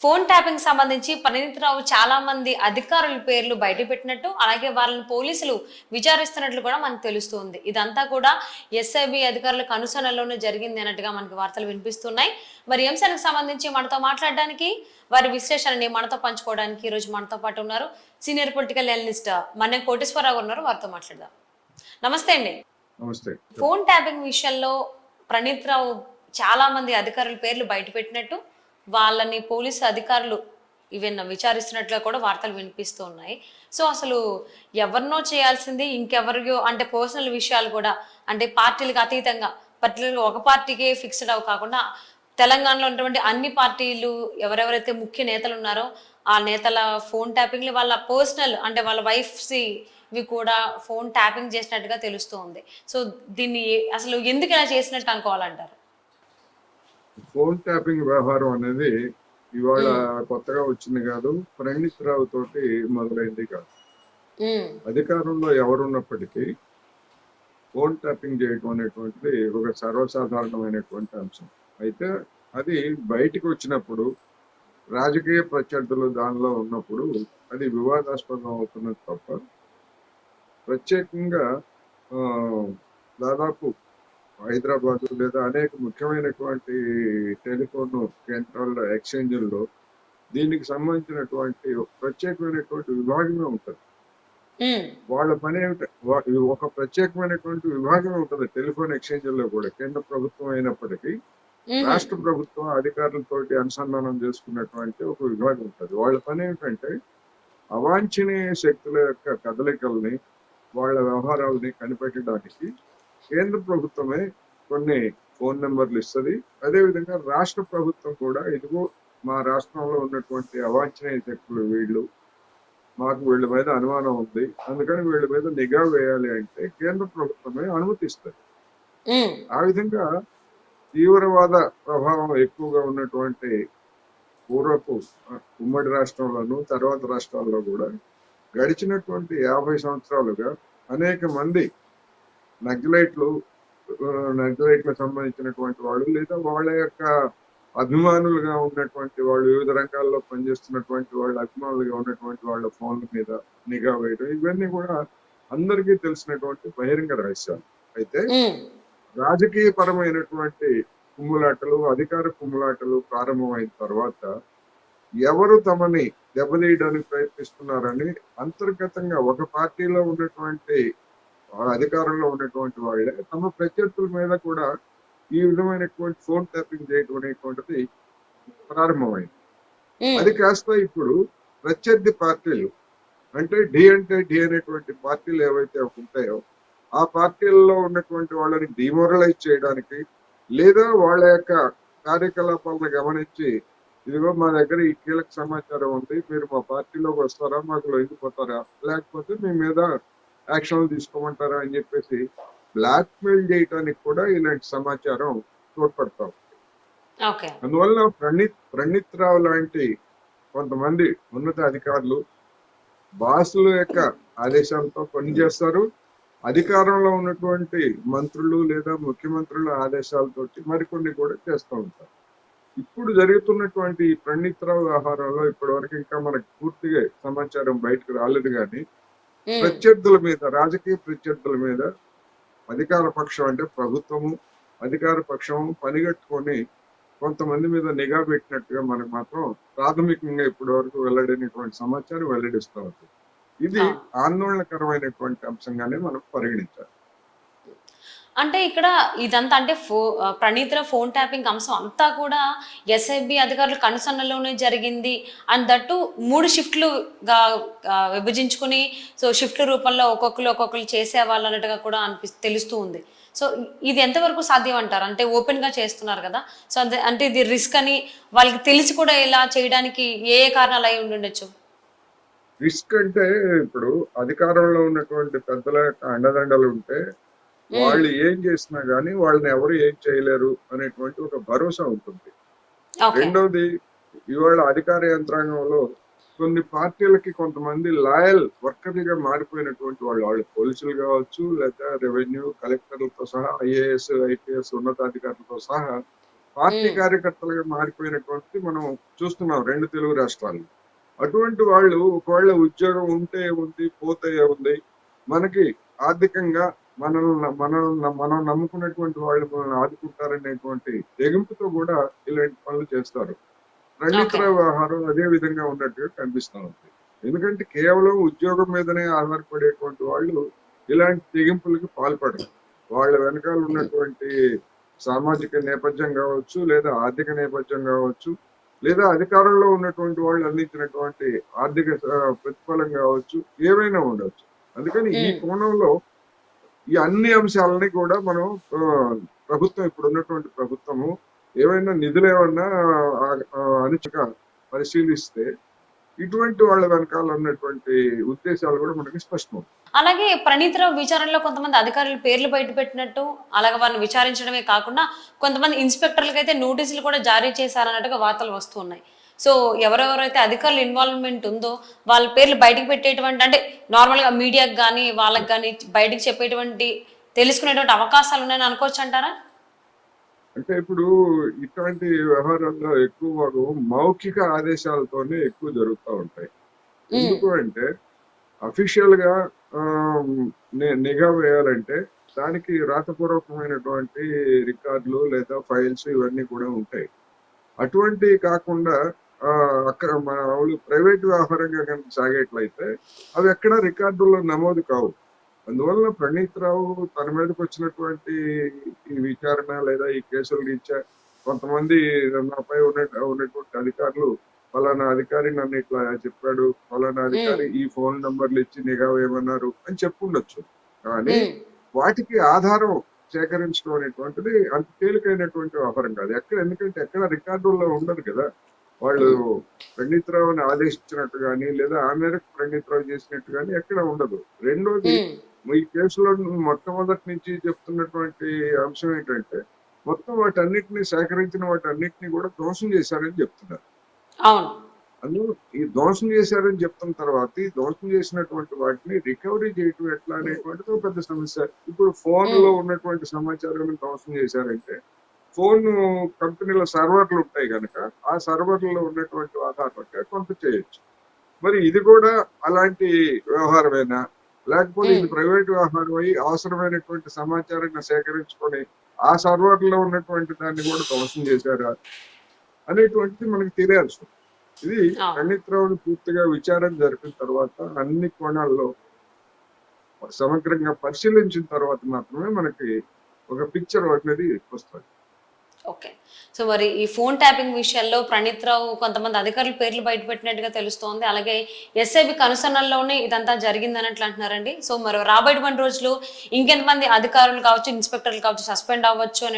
Phone tapping సంబంధించి పరిణితిరావు చాలా మంది అధికారుల పేర్లు బయట పెట్టినట్టు, అలాగే వాళ్ళని పోలీసులు విచారిస్తున్నట్లు కూడా మనకు తెలుస్తుంది. ఇదంతా కూడా ఎస్ఐబి అధికారుల కనుసనలోనే జరిగింది అన్నట్టుగా మనకి వార్తలు వినిపిస్తున్నాయి. మరి ఈ అంశానికి సంబంధించి మనతో మాట్లాడడానికి, వారి విశ్లేషణని మనతో పంచుకోవడానికి ఈ రోజు మనతో పాటు ఉన్నారు senior political analyst Mannem Koteswararao ఉన్నారు. వారితో మాట్లాడదాం. నమస్తే అండి. నమస్తే. ఫోన్ ట్యాపింగ్ విషయంలో ప్రణీత్రావు చాలా మంది అధికారుల పేర్లు బయట పెట్టినట్టు, వాళ్ళని పోలీసు అధికారులు ఈవెన్ విచారిస్తున్నట్లుగా కూడా వార్తలు వినిపిస్తూ ఉన్నాయి. సో అసలు ఎవరినో చేయాల్సింది ఇంకెవరియో, అంటే పర్సనల్ విషయాలు కూడా, అంటే పార్టీలకు అతీతంగా పర్టికులర్గా ఒక పార్టీకే ఫిక్స్డ్ అవి కాకుండా తెలంగాణలో ఉన్నటువంటి అన్ని పార్టీలు ఎవరెవరైతే ముఖ్య నేతలు ఉన్నారో ఆ నేతల ఫోన్ ట్యాపింగ్లు వాళ్ళ పర్సనల్, అంటే వాళ్ళ వైఫ్స్ ఇవి కూడా ఫోన్ ట్యాపింగ్ చేసినట్టుగా తెలుస్తూ ఉంది. సో దీన్ని అసలు ఎందుకు ఇలా చేసినట్టు అనుకోవాలంటారు? ఫోన్ ట్యాపింగ్ వ్యవహారం అనేది ఇవాళ కొత్తగా వచ్చింది కాదు, ప్రణీత్రావు తోటి మొదలైంది కాదు. అధికారంలో ఎవరున్నప్పటికీ ఫోన్ ట్యాపింగ్ చేయడం అనేటువంటిది ఒక సర్వసాధారణమైనటువంటి అంశం. అయితే అది బయటికి వచ్చినప్పుడు, రాజకీయ ప్రత్యర్థులు దానిలో ఉన్నప్పుడు అది వివాదాస్పదం అవుతున్నది తప్ప, ప్రత్యేకంగా దాదాపు హైదరాబాద్ లేదా అనేక ముఖ్యమైనటువంటి టెలిఫోన్ కేంద్రాల్లో, ఎక్స్చేంజ్ల్లో దీనికి సంబంధించినటువంటి ప్రత్యేకమైనటువంటి విభాగమే ఉంటుంది. వాళ్ళ పని ఏమిటి, ఒక ప్రత్యేకమైనటువంటి విభాగమే ఉంటుంది టెలిఫోన్ ఎక్స్చేంజ్ల్లో కూడా. కేంద్ర ప్రభుత్వం అయినప్పటికీ రాష్ట్ర ప్రభుత్వం అధికారులతోటి అనుసంధానం చేసుకున్నటువంటి ఒక విభాగం ఉంటుంది. వాళ్ళ పని ఏమిటంటే అవాంఛనీయ శక్తుల యొక్క కదలికల్ని, వాళ్ళ వ్యవహారాలని కనిపెట్టడానికి కేంద్ర ప్రభుత్వమే కొన్ని ఫోన్ నెంబర్లు ఇస్తుంది. అదేవిధంగా రాష్ట్ర ప్రభుత్వం కూడా, ఇదిగో మా రాష్ట్రంలో ఉన్నటువంటి అవాంఛనీయ శక్తులు వీళ్ళు, మాకు వీళ్ళ మీద అనుమానం ఉంది, అందుకని వీళ్ళ మీద నిఘా వేయాలి అంటే కేంద్ర ప్రభుత్వమే అనుమతిస్తుంది. ఆ విధంగా తీవ్రవాద ప్రభావం ఎక్కువగా ఉన్నటువంటి పూర్వపు ఉమ్మడి రాష్ట్రంలోనూ తర్వాత రాష్ట్రాల్లో కూడా గడిచినటువంటి 50 సంవత్సరాలుగా అనేక మంది నక్సలైట్లకు సంబంధించినటువంటి వాళ్ళు, లేదా వాళ్ళ యొక్క అభిమానులుగా ఉన్నటువంటి వాళ్ళు, వివిధ రంగాల్లో పనిచేస్తున్నటువంటి వాళ్ళ అభిమానులుగా ఉన్నటువంటి వాళ్ళ ఫోన్ల మీద నిఘా వేయడం, ఇవన్నీ కూడా అందరికీ తెలిసినటువంటి బహిరంగ రహస్యాలు. అయితే రాజకీయ పరమైనటువంటి కుమ్ములాటలు, అధికార కుమ్ములాటలు ప్రారంభమైన తర్వాత ఎవరు తమని దెబ్బతీయడానికి ప్రయత్నిస్తున్నారని అంతర్గతంగా ఒక పార్టీలో ఉన్నటువంటి అధికారంలో ఉన్నటువంటి వాళ్ళే తమ ప్రత్యర్థుల మీద కూడా ఈ విధమైనటువంటి ఫోన్ ట్యాపింగ్ చేయడం అనేటువంటిది ప్రారంభమైంది. అది కాస్త ఇప్పుడు ప్రత్యర్థి పార్టీలు, అంటే డి అనేటువంటి పార్టీలు ఏవైతే ఉంటాయో ఆ పార్టీలలో ఉన్నటువంటి వాళ్ళని డిమోరలైజ్ చేయడానికి, లేదా వాళ్ళ యొక్క కార్యకలాపాలను గమనించి, ఇదిగో మా దగ్గర ఈ కీలక సమాచారం ఉంది, మీరు మా పార్టీలోకి వస్తారా, మాకు లొంగిపోతారా, లేకపోతే మీ మీద యాక్షన్లు తీసుకోమంటారా అని చెప్పేసి బ్లాక్మెయిల్ చేయడానికి కూడా ఇలాంటి సమాచారం తోడ్పడతాం. అందువల్ల ప్రణీత్రావు లాంటి కొంతమంది ఉన్నత అధికారులు బాసుల యొక్క ఆదేశాలతో పనిచేస్తారు. అధికారంలో ఉన్నటువంటి మంత్రులు లేదా ముఖ్యమంత్రుల ఆదేశాలతోటి మరికొన్ని కూడా చేస్తూ ఉంటారు. ఇప్పుడు జరుగుతున్నటువంటి ప్రణీత్రావు వ్యవహారంలో ఇప్పటి వరకు ఇంకా మనకు పూర్తిగా సమాచారం బయటకు రాలేదు. కానీ ప్రత్యర్థుల మీద, రాజకీయ ప్రత్యర్థుల మీద అధికార పక్షం, అంటే ప్రభుత్వము, అధికార పక్షం పనిగట్టుకొని కొంతమంది మీద నిఘా పెట్టినట్టుగా మనకు మాత్రం ప్రాథమికంగా ఇప్పటి వరకు వెల్లడైనటువంటి సమాచారం వెల్లడిస్తూ ఉంటుంది. ఇది ఆందోళనకరమైనటువంటి అంశంగానే మనం పరిగణించాలి. అంటే ఇక్కడ ఇదంతా, అంటే ప్రణీత్రావు ఫోన్ ట్యాపింగ్ అంశం అంతా కూడా ఎస్ఐబి అధికారుల కనుసన్నలోనే జరిగింది అని, దట్టు 3 షిఫ్ట్లుగా విభజించుకుని, సో షిఫ్ట్ల రూపంలో ఒక్కొక్కరు చేసేవాళ్ళు అన్నట్టుగా కూడా తెలుస్తూ ఉంది. సో ఇది ఎంతవరకు సాధ్యం అంటారు? అంటే ఓపెన్ గా చేస్తున్నారు కదా, సో అంటే ఇది రిస్క్ అని వాళ్ళకి తెలిసి కూడా ఇలా చేయడానికి ఏ కారణాలు అయి ఉండొచ్చు? రిస్క్ అంటే ఇప్పుడు అధికారంలో ఉన్నటువంటి పెద్దల యొక్క అండదండలు ఉంటే వాళ్ళు ఏం చేసినా గానీ వాళ్ళని ఎవరు ఏం చేయలేరు అనేటువంటి ఒక భరోసా ఉంటుంది. రెండోది, ఇవాళ అధికార యంత్రాంగంలో కొన్ని పార్టీలకి కొంతమంది లాయల్ వర్కర్లుగా మారిపోయినటువంటి వాళ్ళు పోలీసులు కావచ్చు, లేదా రెవెన్యూ కలెక్టర్లతో సహా, IAS, IPS ఉన్నతాధికారులతో సహా పార్టీ ఉమ్, కార్యకర్తలుగా మారిపోయినటువంటి మనం చూస్తున్నాం 2 తెలుగు రాష్ట్రాల్లో. అటువంటి వాళ్ళు ఒకవేళ ఉద్యోగం ఉంటే ఉంది, పోతే ఉంది. మనకి ఆర్థికంగా మనం నమ్ముకున్నటువంటి వాళ్ళు మనల్ని ఆదుకుంటారనేటువంటి తెగింపుతో కూడా ఇలాంటి పనులు చేస్తారు. ఓకే. ప్రణీతరావు వ్యవహారం అదే విధంగా ఉన్నట్టుగా కనిపిస్తా ఉంది. ఎందుకంటే కేవలం ఉద్యోగం మీదనే ఆధారపడేటువంటి వాళ్ళు ఇలాంటి తెగింపులకి పాల్పడరు. వాళ్ళ వెనకాల ఉన్నటువంటి సామాజిక నేపథ్యం కావచ్చు, లేదా ఆర్థిక నేపథ్యం కావచ్చు, లేదా అధికారంలో ఉన్నటువంటి వాళ్ళు అందించినటువంటి ఆర్థిక ప్రతిఫలం కావచ్చు, ఏవైనా ఉండొచ్చు. అందుకని ఈ ఉమ్. కోణంలో ఈ అన్ని అంశాలని కూడా మనం ఆ, ప్రభుత్వం ఇప్పుడు ఉన్నటువంటి ప్రభుత్వము ఏవైనా నిధులు ఏమన్నా అనుచక పరిశీలిస్తే ఇటువంటి వాళ్ళ వెనకాల ఉన్నటువంటి ఉద్దేశాలు కూడా మనకి స్పష్టం. అలాగే ప్రణీతరావు విచారణలో కొంతమంది అధికారుల పేర్లు బయట పెట్టినట్టు, అలాగే వారిని విచారించడమే కాకుండా కొంతమంది ఇన్స్పెక్టర్లకు అయితే నోటీసులు కూడా జారీ చేశారన్నట్టుగా వార్తలు వస్తున్నాయి. సో ఎవరెవరైతే అధికారుల ఇన్వాల్వ్మెంట్ ఉందో వాళ్ళ పేర్లు బయటకు పెట్టేటువంటి, అంటే నార్మల్గా మీడియాకి కానీ వాళ్ళకి కానీ బయటకు చెప్పేటువంటి తెలుసుకునేటువంటి అవకాశాలు ఉన్నాయని అనుకోవచ్చు అంటారా? అంటే ఇప్పుడు ఇటువంటి వ్యవహారాల్లో ఎక్కువ భాగం మౌఖిక ఆదేశాలతోనే ఎక్కువ జరుగుతూ ఉంటాయి. ఉమ్, ఎందుకు అంటే అఫీషియల్ గా ఆ, నిఘా వేయాలంటే దానికి రాతపూర్వకమైనటువంటి రికార్డులు లేదా ఫైల్స్ ఇవన్నీ కూడా ఉంటాయి. అటువంటివి కాకుండా అక్కడ మన వాళ్ళు ప్రైవేట్ వ్యవహారంగా కనుక సాగేట్లయితే అవి ఎక్కడ రికార్డుల్లో నమోదు కావు. అందువల్ల ప్రణీత్ రావు తన మీదకి వచ్చినటువంటి ఈ విచారణ లేదా ఈ కేసుల రీత్యా కొంతమంది నాపై ఉన్నటువంటి అధికారులు ఫలానా అధికారి నన్ను ఇట్లా చెప్పాడు, ఫలానా ఉమ్, అధికారి ఈ ఫోన్ నంబర్లు ఇచ్చి నిఘా వేయమన్నారు అని చెప్పుండొచ్చు. కానీ ఉమ్, వాటికి ఆధారం సేకరించడం అనేటువంటిది అంత తేలికైనటువంటి వ్యవహారం కాదు. ఎందుకంటే ఎక్కడ రికార్డుల్లో ఉండదు కదా. వాళ్ళు ప్రణీత్ రావుని ఆదేశించినట్టు కానీ లేదా ఆ మేరకు ప్రణీత్ రావు చేసినట్టు కానీ ఎక్కడ ఉండదు. రెండోది, ఉమ్. ఈ కేసులో మొట్టమొదటి నుంచి చెప్తున్నటువంటి అంశం ఏంటంటే మొత్తం వాటన్నిటిని సేకరించిన వాటన్నిటిని కూడా ధ్వంసం చేశారని చెప్తున్నారు. అవును. అందులో ఈ ధ్వంసం చేశారని చెప్తున్న తర్వాత ఈ ధ్వంసం చేసినటువంటి వాటిని రికవరీ చేయటం ఎట్లా అనేటువంటిది ఒక పెద్ద సమస్య. ఇప్పుడు ఫోన్ లో ఉమ్, ఉన్నటువంటి సమాచారాన్ని ధ్వంసం చేశారంటే ఫోన్ కంపెనీల సర్వర్లు ఉంటాయి కనుక ఆ సర్వర్లలో ఉన్నటువంటి ఆధారంగా కొంత చేయొచ్చు. మరి ఇది కూడా అలాంటి వ్యవహారమేనా, లేకపోతే ఇది ఉమ్. ప్రైవేట్ వ్యవహారం అయి అవసరమైనటువంటి సమాచారాన్ని సేకరించుకొని ఆ సర్వర్లో ఉన్నటువంటి దాన్ని కూడా ధ్వంసం చేశారా అనేటువంటిది మనకి తెలియాల్సి ఉంది. ఇది అవును. పండిత్ రావుని పూర్తిగా విచారణ జరిపిన తర్వాత అన్ని కోణాల్లో సమగ్రంగా పరిశీలించిన తర్వాత మాత్రమే మనకి ఒక పిక్చర్ అనేది వస్తుంది. ఓకే. సో మరి ఈ ఫోన్ ట్యాపింగ్ విషయాల్లో ప్రణీత్ రావు కొంతమంది అధికారుల పేర్లు బయటపెట్టినట్టుగా తెలుస్తోంది. అలాగే ఎస్ఐబి కనుసన్నల్లోనే ఇదంతా జరిగిందన్నట్లు అంటున్నారండి. సో మరి రాబోయేటువంటి రోజులు ఇంకెంతమంది అధికారులు కావచ్చు, ఇన్స్పెక్టర్లు కావచ్చు సస్పెండ్ అవ్వచ్చు అనే